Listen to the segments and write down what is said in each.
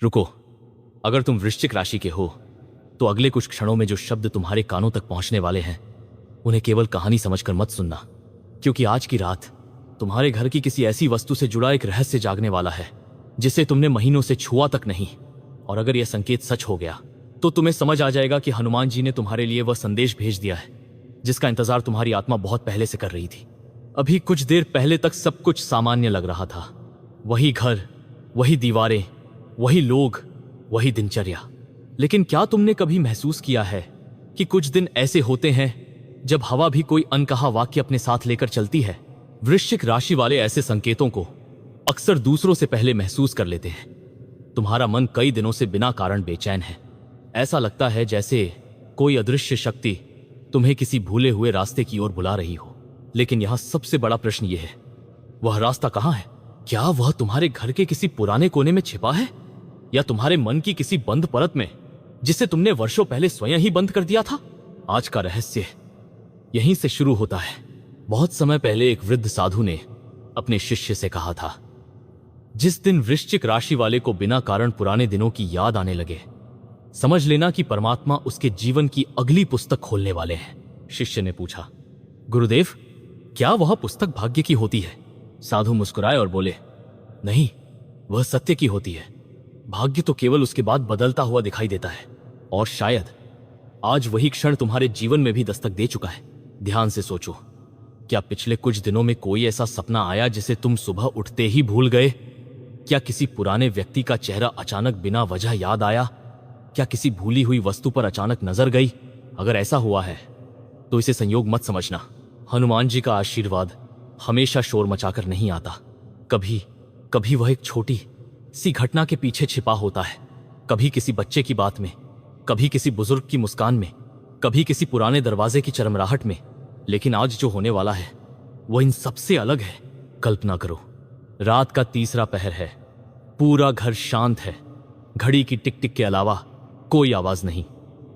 रुको, अगर तुम वृश्चिक राशि के हो तो अगले कुछ क्षणों में जो शब्द तुम्हारे कानों तक पहुंचने वाले हैं उन्हें केवल कहानी समझकर मत सुनना, क्योंकि आज की रात तुम्हारे घर की किसी ऐसी वस्तु से जुड़ा एक रहस्य जागने वाला है जिसे तुमने महीनों से छुआ तक नहीं। और अगर यह संकेत सच हो गया तो तुम्हें समझ आ जाएगा कि हनुमान जी ने तुम्हारे लिए वह संदेश भेज दिया है जिसका इंतजार तुम्हारी आत्मा बहुत पहले से कर रही थी। अभी कुछ देर पहले तक सब कुछ सामान्य लग रहा था, वही घर, वही दीवारें, वही लोग, वही दिनचर्या। लेकिन क्या तुमने कभी महसूस किया है कि कुछ दिन ऐसे होते हैं जब हवा भी कोई अनकहा वाक्य अपने साथ लेकर चलती है? वृश्चिक राशि वाले ऐसे संकेतों को अक्सर दूसरों से पहले महसूस कर लेते हैं। तुम्हारा मन कई दिनों से बिना कारण बेचैन है। ऐसा लगता है जैसे कोई अदृश्य शक्ति तुम्हें किसी भूले हुए रास्ते की ओर बुला रही हो। लेकिन यहां सबसे बड़ा प्रश्न यह है, वह रास्ता कहां है? क्या वह तुम्हारे घर के किसी पुराने कोने में छिपा है, या तुम्हारे मन की किसी बंद परत में जिसे तुमने वर्षों पहले स्वयं ही बंद कर दिया था? आज का रहस्य यहीं से शुरू होता है। बहुत समय पहले एक वृद्ध साधु ने अपने शिष्य से कहा था, जिस दिन वृश्चिक राशि वाले को बिना कारण पुराने दिनों की याद आने लगे, समझ लेना कि परमात्मा उसके जीवन की अगली पुस्तक खोलने वाले हैं। शिष्य ने पूछा, गुरुदेव, क्या वह पुस्तक भाग्य की होती है? साधु मुस्कुराए और बोले, नहीं, वह सत्य की होती है। भाग्य तो केवल उसके बाद बदलता हुआ दिखाई देता है, और शायद आज वही क्षण तुम्हारे जीवन में भी दस्तक दे चुका है। ध्यान से सोचो, क्या पिछले कुछ दिनों में कोई ऐसा सपना आया जिसे तुम सुबह उठते ही भूल गए? क्या किसी पुराने व्यक्ति का चेहरा अचानक बिना वजह याद आया? क्या किसी भूली हुई वस्तु पर अचानक नजर गई? अगर ऐसा हुआ है तो इसे संयोग मत समझना। हनुमान जी का आशीर्वाद हमेशा शोर मचाकर नहीं आता। कभी कभी वह एक छोटी सी घटना के पीछे छिपा होता है। कभी किसी बच्चे की बात में, कभी किसी बुजुर्ग की मुस्कान में, कभी किसी पुराने दरवाजे की चरमराहट में। लेकिन आज जो होने वाला है वह इन सबसे अलग है। कल्पना करो, रात का तीसरा पहर है, पूरा घर शांत है, घड़ी की टिक टिक के अलावा कोई आवाज नहीं।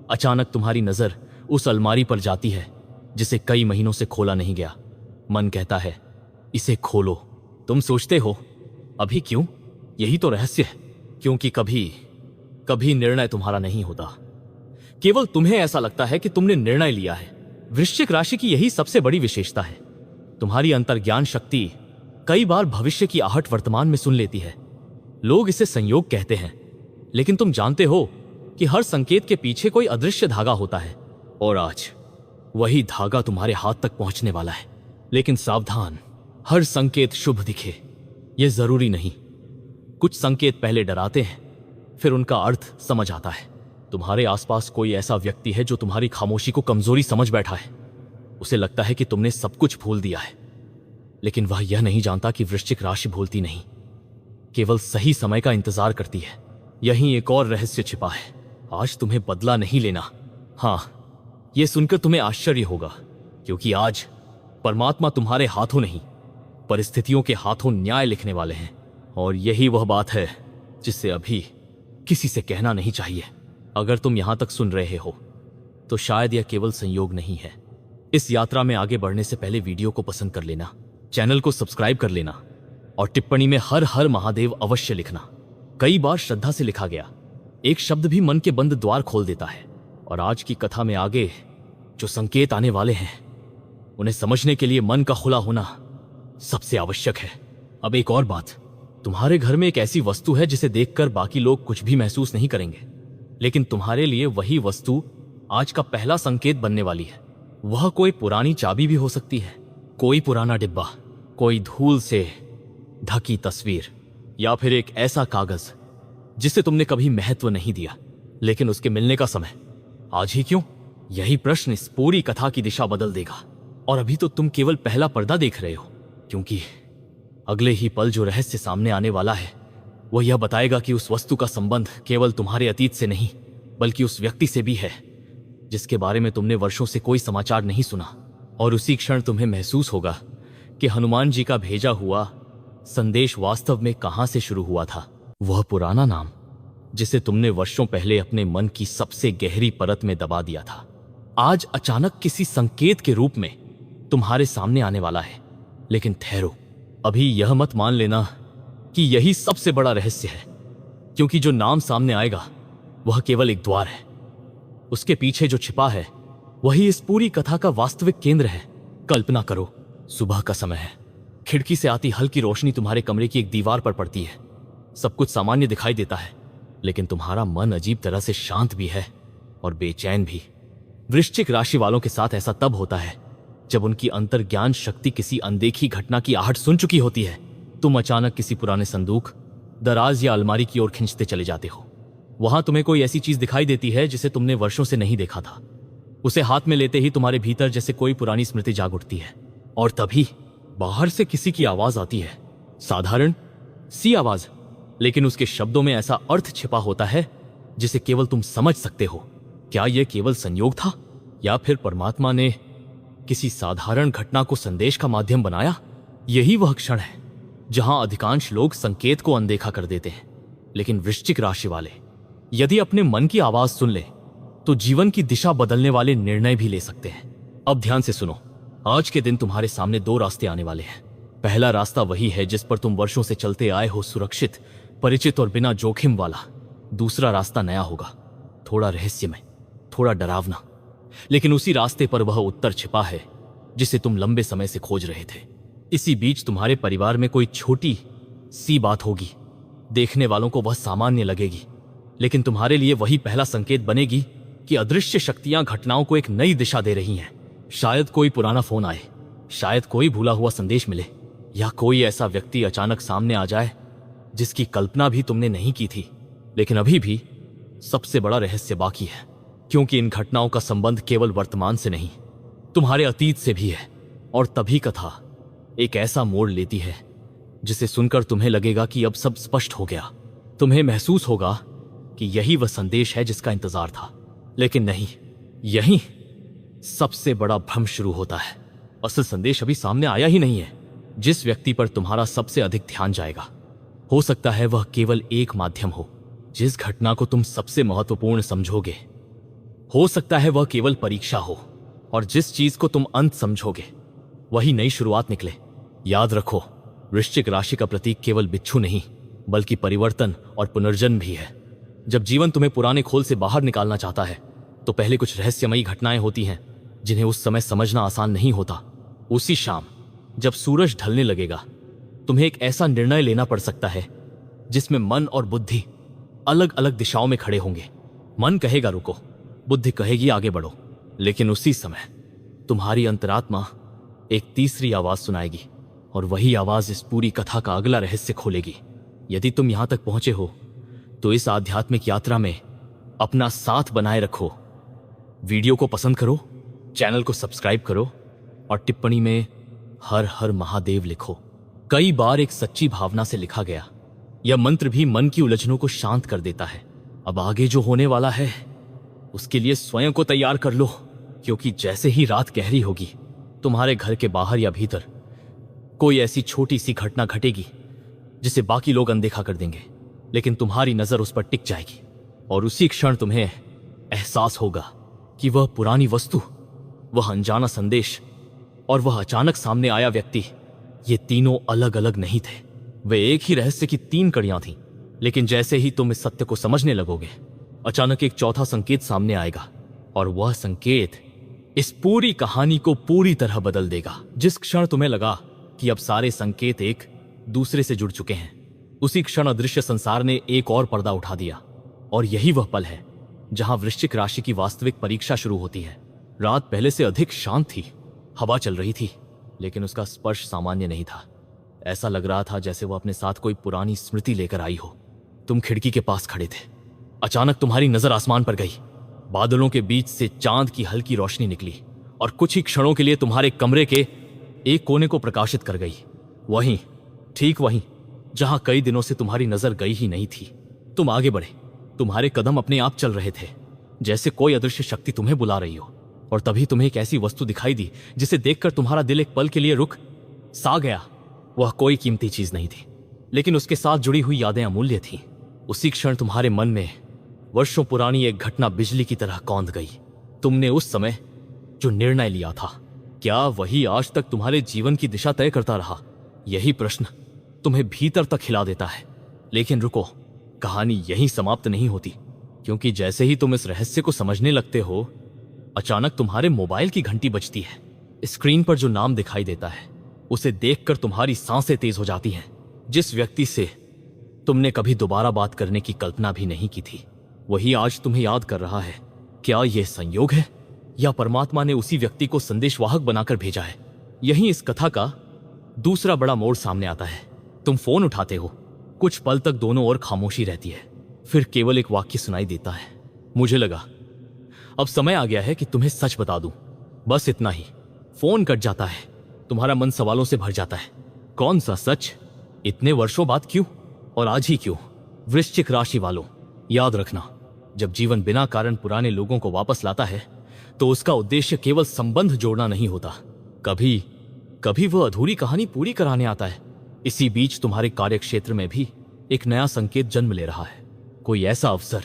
अचानक तुम्हारी नजर उस अलमारी पर जाती है जिसे कई महीनों से खोला नहीं गया। मन कहता है, इसे खोलो। तुम सोचते हो, अभी क्यों? यही तो रहस्य है। क्योंकि कभी कभी निर्णय तुम्हारा नहीं होता, केवल तुम्हें ऐसा लगता है कि तुमने निर्णय लिया है। वृश्चिक राशि की यही सबसे बड़ी विशेषता है। तुम्हारी अंतर्ज्ञान शक्ति कई बार भविष्य की आहट वर्तमान में सुन लेती है। लोग इसे संयोग कहते हैं, लेकिन तुम जानते हो कि हर संकेत के पीछे कोई अदृश्य धागा होता है, और आज वही धागा तुम्हारे हाथ तक पहुंचने वाला है। लेकिन सावधान, हर संकेत शुभ दिखे यह जरूरी नहीं। कुछ संकेत पहले डराते हैं, फिर उनका अर्थ समझ आता है। तुम्हारे आसपास कोई ऐसा व्यक्ति है जो तुम्हारी खामोशी को कमजोरी समझ बैठा है। उसे लगता है कि तुमने सब कुछ भूल दिया है, लेकिन वह यह नहीं जानता कि वृश्चिक राशि भूलती नहीं, केवल सही समय का इंतजार करती है। यहीं एक और रहस्य छिपा है। आज तुम्हें बदला नहीं लेना। हां, यह सुनकर तुम्हें आश्चर्य होगा, क्योंकि आज परमात्मा तुम्हारे हाथों नहीं, परिस्थितियों के हाथों न्याय लिखने वाले हैं। और यही वह बात है जिससे अभी किसी से कहना नहीं चाहिए। अगर तुम यहां तक सुन रहे हो तो शायद यह केवल संयोग नहीं है। इस यात्रा में आगे बढ़ने से पहले वीडियो को पसंद कर लेना, चैनल को सब्सक्राइब कर लेना, और टिप्पणी में हर हर महादेव अवश्य लिखना। कई बार श्रद्धा से लिखा गया एक शब्द भी मन के बंद द्वार खोल देता है। और आज की कथा में आगे जो संकेत आने वाले हैं उन्हें समझने के लिए मन का खुला होना सबसे आवश्यक है। अब एक और बात, तुम्हारे घर में एक ऐसी वस्तु है जिसे देखकर बाकी लोग कुछ भी महसूस नहीं करेंगे, लेकिन तुम्हारे लिए वही वस्तु आज का पहला संकेत बनने वाली है। वह कोई पुरानी चाबी भी हो सकती है, कोई पुराना डिब्बा, कोई धूल से ढकी तस्वीर, या फिर एक ऐसा कागज जिसे तुमने कभी महत्व नहीं दिया, लेकिन उसके मिलने का समय आज ही क्यों? यही प्रश्न इस पूरी कथा की दिशा बदल देगा। और अभी तो तुम केवल पहला पर्दा देख रहे हो, क्योंकि अगले ही पल जो रहस्य सामने आने वाला है वह यह बताएगा कि उस वस्तु का संबंध केवल तुम्हारे अतीत से नहीं, बल्कि उस व्यक्ति से भी है जिसके बारे में तुमने वर्षों से कोई समाचार नहीं सुना। और उसी क्षण तुम्हें महसूस होगा कि हनुमान जी का भेजा हुआ संदेश वास्तव में कहां से शुरू हुआ था। वह पुराना नाम जिसे तुमने वर्षों पहले अपने मन की सबसे गहरी परत में दबा दिया था, आज अचानक किसी संकेत के रूप में तुम्हारे सामने आने वाला है। लेकिन ठहरो, अभी यह मत मान लेना कि यही सबसे बड़ा रहस्य है। क्योंकि जो नाम सामने आएगा वह केवल एक द्वार है। उसके पीछे जो छिपा है वही इस पूरी कथा का वास्तविक केंद्र है। कल्पना करो, सुबह का समय है, खिड़की से आती हल्की रोशनी तुम्हारे कमरे की एक दीवार पर पड़ती है। सब कुछ सामान्य दिखाई देता है, लेकिन तुम्हारा मन अजीब तरह से शांत भी है और बेचैन भी। वृश्चिक राशि वालों के साथ ऐसा तब होता है जब उनकी अंतर्ज्ञान शक्ति किसी अनदेखी घटना की आहट सुन चुकी होती है। तुम अचानक किसी पुराने संदूक, दराज या अलमारी की ओर खींचते चले जाते हो। वहां तुम्हें कोई ऐसी चीज दिखाई देती है जिसे तुमने वर्षों से नहीं देखा था। उसे हाथ में लेते ही तुम्हारे भीतर जैसे कोई पुरानी स्मृति जाग उठती है, और तभी बाहर से किसी की आवाज आती है। साधारण सी आवाज, लेकिन उसके शब्दों में ऐसा अर्थ छिपा होता है जिसे केवल तुम समझ सकते हो। क्या यह केवल संयोग था, या फिर परमात्मा ने किसी साधारण घटना को संदेश का माध्यम बनाया? यही वह क्षण है जहां अधिकांश लोग संकेत को अनदेखा कर देते हैं, लेकिन वृश्चिक राशि वाले यदि अपने मन की आवाज सुन ले तो जीवन की दिशा बदलने वाले निर्णय भी ले सकते हैं। अब ध्यान से सुनो, आज के दिन तुम्हारे सामने दो रास्ते आने वाले हैं। पहला रास्ता वही है जिस पर तुम वर्षों से चलते आए हो, सुरक्षित, परिचित और बिना जोखिम वाला। दूसरा रास्ता नया होगा, थोड़ा रहस्यमय, थोड़ा डरावना, लेकिन उसी रास्ते पर वह उत्तर छिपा है जिसे तुम लंबे समय से खोज रहे थे। इसी बीच तुम्हारे परिवार में कोई छोटी सी बात होगी। देखने वालों को वह सामान्य लगेगी, लेकिन तुम्हारे लिए वही पहला संकेत बनेगी कि अदृश्य शक्तियां घटनाओं को एक नई दिशा दे रही हैं। शायद कोई पुराना फोन आए, शायद कोई भूला हुआ संदेश मिले, या कोई ऐसा व्यक्ति अचानक सामने आ जाए जिसकी कल्पना भी तुमने नहीं की थी। लेकिन अभी भी सबसे बड़ा रहस्य बाकी है, क्योंकि इन घटनाओं का संबंध केवल वर्तमान से नहीं, तुम्हारे अतीत से भी है। और तभी कथा एक ऐसा मोड़ लेती है जिसे सुनकर तुम्हें लगेगा कि अब सब स्पष्ट हो गया। तुम्हें महसूस होगा कि यही वह संदेश है जिसका इंतजार था, लेकिन नहीं, यही सबसे बड़ा भ्रम शुरू होता है। असल संदेश अभी सामने आया ही नहीं है। जिस व्यक्ति पर तुम्हारा सबसे अधिक ध्यान जाएगा, हो सकता है वह केवल एक माध्यम हो। जिस घटना को तुम सबसे महत्वपूर्ण समझोगे, हो सकता है वह केवल परीक्षा हो, और जिस चीज को तुम अंत समझोगे वही नई शुरुआत निकले। याद रखो, वृश्चिक राशि का प्रतीक केवल बिच्छू नहीं, बल्कि परिवर्तन और पुनर्जन्म भी है। जब जीवन तुम्हें पुराने खोल से बाहर निकालना चाहता है तो पहले कुछ रहस्यमयी घटनाएं होती हैं जिन्हें उस समय समझना आसान नहीं होता। उसी शाम जब सूरज ढलने लगेगा, तुम्हें एक ऐसा निर्णय लेना पड़ सकता है जिसमें मन और बुद्धि अलग अलग दिशाओं में खड़े होंगे। मन कहेगा रुको, बुद्धि कहेगी आगे बढ़ो, लेकिन उसी समय तुम्हारी अंतरात्मा एक तीसरी आवाज सुनाएगी, और वही आवाज इस पूरी कथा का अगला रहस्य खोलेगी। यदि तुम यहां तक पहुंचे हो तो इस आध्यात्मिक यात्रा में अपना साथ बनाए रखो। वीडियो को पसंद करो, चैनल को सब्सक्राइब करो, और टिप्पणी में हर हर महादेव लिखो। कई बार एक सच्ची भावना से लिखा गया यह मंत्र भी मन की उलझनों को शांत कर देता है। अब आगे जो होने वाला है उसके लिए स्वयं को तैयार कर लो, क्योंकि जैसे ही रात गहरी होगी, तुम्हारे घर के बाहर या भीतर कोई ऐसी छोटी सी घटना घटेगी जिसे बाकी लोग अनदेखा कर देंगे, लेकिन तुम्हारी नजर उस पर टिक जाएगी, और उसी क्षण तुम्हें एहसास होगा कि वह पुरानी वस्तु, वह अनजाना संदेश और वह अचानक सामने आया व्यक्ति, ये तीनों अलग अलग नहीं थे। वे एक ही रहस्य की तीन कड़ियां थीं। लेकिन जैसे ही तुम इस सत्य को समझने लगोगे, अचानक एक चौथा संकेत सामने आएगा, और वह संकेत इस पूरी कहानी को पूरी तरह बदल देगा। जिस क्षण तुम्हें लगा कि अब सारे संकेत एक दूसरे से जुड़ चुके हैं, उसी क्षण अदृश्य संसार ने एक और पर्दा उठा दिया। और यही वह पल है जहां वृश्चिक राशि की वास्तविक परीक्षा शुरू होती है। रात पहले से अधिक शांत थी, हवा चल रही थी, लेकिन उसका स्पर्श सामान्य नहीं था। ऐसा लग रहा था जैसे वह अपने साथ कोई पुरानी स्मृति लेकर आई हो। तुम खिड़की के पास खड़े थे। अचानक तुम्हारी नजर आसमान पर गई। बादलों के बीच से चांद की हल्की रोशनी निकली और कुछ ही क्षणों के लिए तुम्हारे कमरे के एक कोने को प्रकाशित कर गई। वहीं, ठीक वहीं जहां कई दिनों से तुम्हारी नजर गई ही नहीं थी। तुम आगे बढ़े। तुम्हारे कदम अपने आप चल रहे थे, जैसे कोई अदृश्य शक्ति तुम्हें बुला रही हो। और तभी तुम्हें एक ऐसी वस्तु दिखाई दी जिसे देखकर तुम्हारा दिल एक पल के लिए रुक सा गया। वह कोई कीमती चीज नहीं थी, लेकिन उसके साथ जुड़ी हुई यादें अमूल्य थीं। उसी क्षण तुम्हारे मन में वर्षों पुरानी एक घटना बिजली की तरह कौंध गई। तुमने उस समय जो निर्णय लिया था, क्या वही आज तक तुम्हारे जीवन की दिशा तय करता रहा? यही प्रश्न तुम्हें भीतर तक हिला देता है। लेकिन रुको, कहानी यहीं समाप्त नहीं होती, क्योंकि जैसे ही तुम इस रहस्य को समझने लगते हो, अचानक तुम्हारे मोबाइल की घंटी बजती है। स्क्रीन पर जो नाम दिखाई देता है उसे देखकर तुम्हारी सांसें तेज हो जाती हैं। जिस व्यक्ति से तुमने कभी दोबारा बात करने की कल्पना भी नहीं की थी, वही आज तुम्हें याद कर रहा है। क्या यह संयोग है या परमात्मा ने उसी व्यक्ति को संदेशवाहक बनाकर भेजा है? यही इस कथा का दूसरा बड़ा मोड़ सामने आता है। तुम फोन उठाते हो, कुछ पल तक दोनों ओर खामोशी रहती है, फिर केवल एक वाक्य सुनाई देता है, मुझे लगा अब समय आ गया है कि तुम्हें सच बता दूं। बस इतना ही। फोन कट जाता है, तुम्हारा मन सवालों से भर जाता है। कौन सा सच? इतने वर्षों बाद क्यों? और आज ही क्यों? वृश्चिक राशि वालों, याद रखना, जब जीवन बिना कारण पुराने लोगों को वापस लाता है तो उसका उद्देश्य केवल संबंध जोड़ना नहीं होता, कभी कभी वो अधूरी कहानी पूरी कराने आता है। इसी बीच तुम्हारे कार्यक्षेत्र में भी एक नया संकेत जन्म ले रहा है। कोई ऐसा अवसर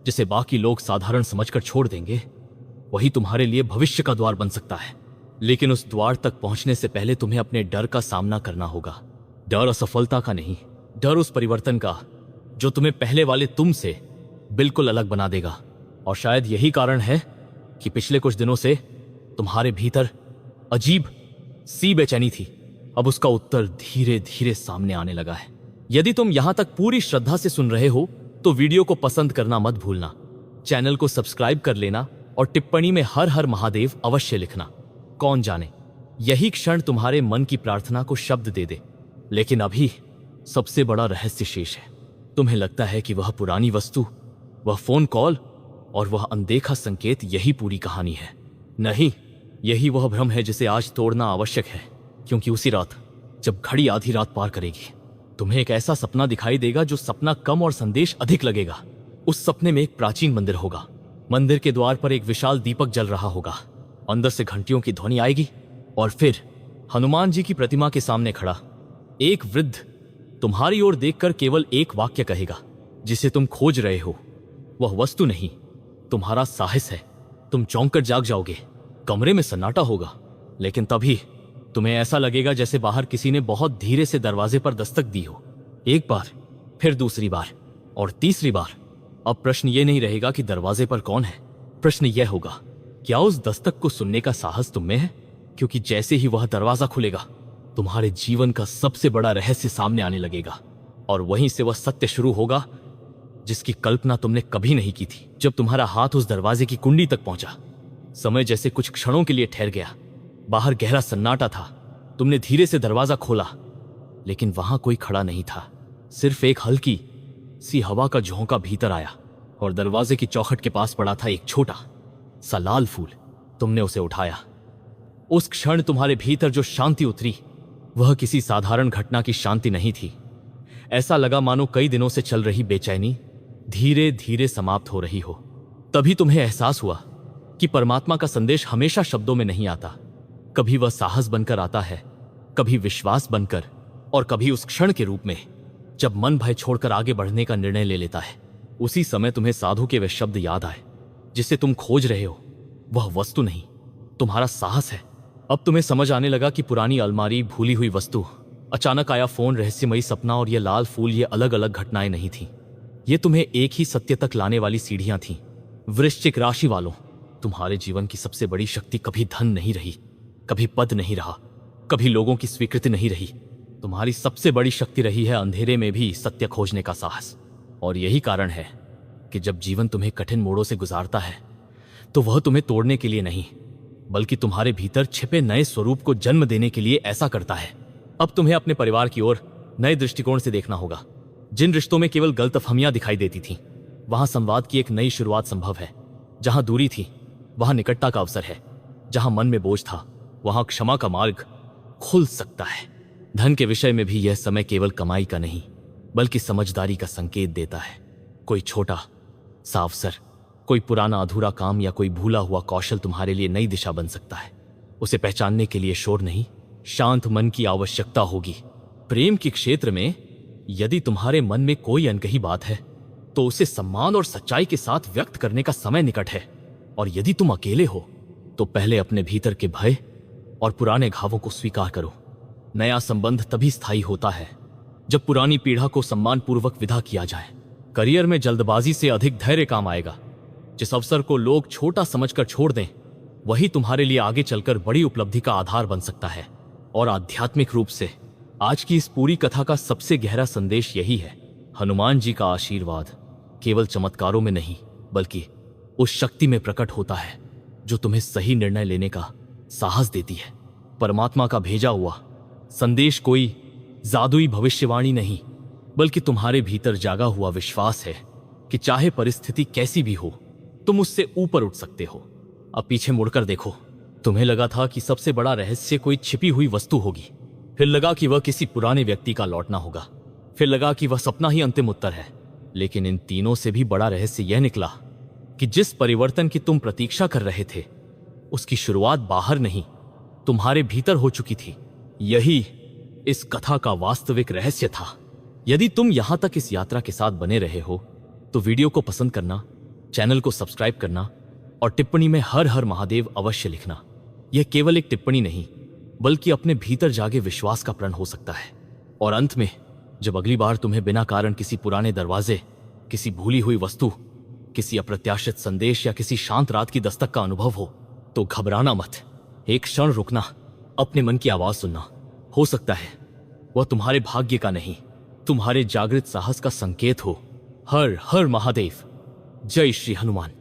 जिसे बाकी लोग साधारण समझकर छोड़ देंगे, वही तुम्हारे लिए भविष्य का द्वार बन सकता है। लेकिन उस द्वार तक पहुंचने से पहले तुम्हें अपने डर का सामना करना होगा। डर असफलता का नहीं, डर उस परिवर्तन का जो तुम्हें पहले वाले तुम से बिल्कुल अलग बना देगा। और शायद यही कारण है कि पिछले कुछ दिनों से तुम्हारे भीतर अजीब सी बेचैनी थी, अब उसका उत्तर धीरे धीरे सामने आने लगा है। यदि तुम यहां तक पूरी श्रद्धा से सुन रहे हो तो वीडियो को पसंद करना मत भूलना, चैनल को सब्सक्राइब कर लेना और टिप्पणी में हर हर महादेव अवश्य लिखना। कौन जाने यही क्षण तुम्हारे मन की प्रार्थना को शब्द दे दे। लेकिन अभी सबसे बड़ा रहस्य शेष है। तुम्हें लगता है कि वह पुरानी वस्तु, वह फोन कॉल और वह अनदेखा संकेत यही पूरी कहानी है। नहीं, यही वह भ्रम है जिसे आज तोड़ना आवश्यक है, क्योंकि उसी रात जब घड़ी आधी रात पार करेगी, तुम्हें एक ऐसा सपना दिखाई देगा जो सपना कम और संदेश अधिक लगेगा। उस सपने में एक प्राचीन मंदिर होगा। मंदिर के द्वार पर एक विशाल दीपक जल रहा होगा, अंदर से घंटियों की ध्वनि आएगी और फिर हनुमान जी की प्रतिमा के सामने खड़ा एक वृद्ध तुम्हारी ओर देखकर केवल एक वाक्य कहेगा, जिसे तुम खोज रहे हो वह वस्तु नहीं, तुम्हारा साहस है। तुम चौंक कर जाग जाओगे। कमरे में सन्नाटा होगा, लेकिन तभी तुम्हें ऐसा लगेगा जैसे बाहर किसी ने बहुत धीरे से दरवाजे पर दस्तक दी हो। एक बार, फिर दूसरी बार और तीसरी बार। अब प्रश्न यह नहीं रहेगा कि दरवाजे पर कौन है, प्रश्न यह होगा, क्या उस दस्तक को सुनने का साहस तुम में है? क्योंकि जैसे ही वह दरवाजा खुलेगा, तुम्हारे जीवन का सबसे बड़ा रहस्य सामने आने लगेगा और वहीं से वह सत्य शुरू होगा जिसकी कल्पना तुमने कभी नहीं की थी। जब तुम्हारा हाथ उस दरवाजे की कुंडी तक पहुंचा, समय जैसे कुछ क्षणों के लिए ठहर गया। बाहर गहरा सन्नाटा था। तुमने धीरे से दरवाजा खोला, लेकिन वहां कोई खड़ा नहीं था। सिर्फ एक हल्की सी हवा का झोंका भीतर आया और दरवाजे की चौखट के पास पड़ा था एक छोटा सा लाल फूल। तुमने उसे उठाया। उस क्षण तुम्हारे भीतर जो शांति उतरी, वह किसी साधारण घटना की शांति नहीं थी। ऐसा लगा मानो कई दिनों से चल रही बेचैनी धीरे धीरे समाप्त हो रही हो। तभी तुम्हें एहसास हुआ कि परमात्मा का संदेश हमेशा शब्दों में नहीं आता। कभी वह साहस बनकर आता है, कभी विश्वास बनकर, और कभी उस क्षण के रूप में जब मन भय छोड़कर आगे बढ़ने का निर्णय ले लेता है। उसी समय तुम्हें साधु के वे शब्द याद आए, जिसे तुम खोज रहे हो वह वस्तु नहीं, तुम्हारा साहस है। अब तुम्हें समझ आने लगा कि पुरानी अलमारी, भूली हुई वस्तु, अचानक आया फोन, रहस्यमयी सपना और यह लाल फूल, ये अलग अलग घटनाएं नहीं थीं। ये तुम्हें एक ही सत्य तक लाने वाली सीढ़ियां थीं। वृश्चिक राशि वालों, तुम्हारे जीवन की सबसे बड़ी शक्ति कभी धन नहीं रही, कभी पद नहीं रहा, कभी लोगों की स्वीकृति नहीं रही। तुम्हारी सबसे बड़ी शक्ति रही है अंधेरे में भी सत्य खोजने का साहस। और यही कारण है कि जब जीवन तुम्हें कठिन मोड़ों से गुजारता है, तो वह तुम्हें तोड़ने के लिए नहीं, बल्कि तुम्हारे भीतर छिपे नए स्वरूप को जन्म देने के लिए ऐसा करता है। अब तुम्हें अपने परिवार की ओर नए दृष्टिकोण से देखना होगा। जिन रिश्तों में केवल गलतफहमियां दिखाई देती थीं, वहां संवाद की एक नई शुरुआत संभव है। जहां दूरी थी, वहां निकटता का अवसर है। जहां मन में बोझ था, वहां क्षमा का मार्ग खुल सकता है। धन के विषय में भी यह समय केवल कमाई का नहीं, बल्कि समझदारी का संकेत देता है। कोई छोटा सा अवसर, कोई पुराना अधूरा काम या कोई भूला हुआ कौशल तुम्हारे लिए नई दिशा बन सकता है। उसे पहचानने के लिए शोर नहीं, शांत मन की आवश्यकता होगी। प्रेम के क्षेत्र में यदि तुम्हारे मन में कोई अनकही बात है, तो उसे सम्मान और सच्चाई के साथ व्यक्त करने का समय निकट है। और यदि तुम अकेले हो, तो पहले अपने भीतर के भय और पुराने घावों को स्वीकार करो। नया संबंध तभी स्थायी होता है जब पुरानी पीढ़ा को सम्मानपूर्वक विदा किया जाए। करियर में जल्दबाजी से अधिक धैर्य काम आएगा। जिस अवसर को लोग छोटा समझकर छोड़ दें, वही तुम्हारे लिए आगे चलकर बड़ी उपलब्धि का आधार बन सकता है। और आध्यात्मिक रूप से आज की इस पूरी कथा का सबसे गहरा संदेश यही है, हनुमान जी का आशीर्वाद केवल चमत्कारों में नहीं बल्कि उस शक्ति में प्रकट होता है जो तुम्हें सही निर्णय लेने का साहस देती है। परमात्मा का भेजा हुआ संदेश कोई जादुई भविष्यवाणी नहीं, बल्कि तुम्हारे भीतर जागा हुआ विश्वास है कि चाहे परिस्थिति कैसी भी हो, तुम उससे ऊपर उठ सकते हो। अब पीछे मुड़कर देखो। तुम्हें लगा था कि सबसे बड़ा रहस्य कोई छिपी हुई वस्तु होगी, फिर लगा कि वह किसी पुराने व्यक्ति का लौटना होगा, फिर लगा कि वह सपना ही अंतिम उत्तर है। लेकिन इन तीनों से भी बड़ा रहस्य यह निकला कि जिस परिवर्तन की तुम प्रतीक्षा कर रहे थे, उसकी शुरुआत बाहर नहीं, तुम्हारे भीतर हो चुकी थी। यही इस कथा का वास्तविक रहस्य था। यदि तुम यहां तक इस यात्रा के साथ बने रहे हो तो वीडियो को पसंद करना, चैनल को सब्सक्राइब करना और टिप्पणी में हर हर महादेव अवश्य लिखना। यह केवल एक टिप्पणी नहीं बल्कि अपने भीतर जागे विश्वास का प्रण हो सकता है। और अंत में जब अगली बार तुम्हें बिना कारण किसी पुराने दरवाजे, किसी भूली हुई वस्तु, किसी अप्रत्याशित संदेश या किसी शांत रात की दस्तक का अनुभव हो, तो घबराना मत। एक क्षण रुकना, अपने मन की आवाज सुनना। हो सकता है वह तुम्हारे भाग्य का नहीं, तुम्हारे जागृत साहस का संकेत हो। हर हर महादेव। जय श्री हनुमान।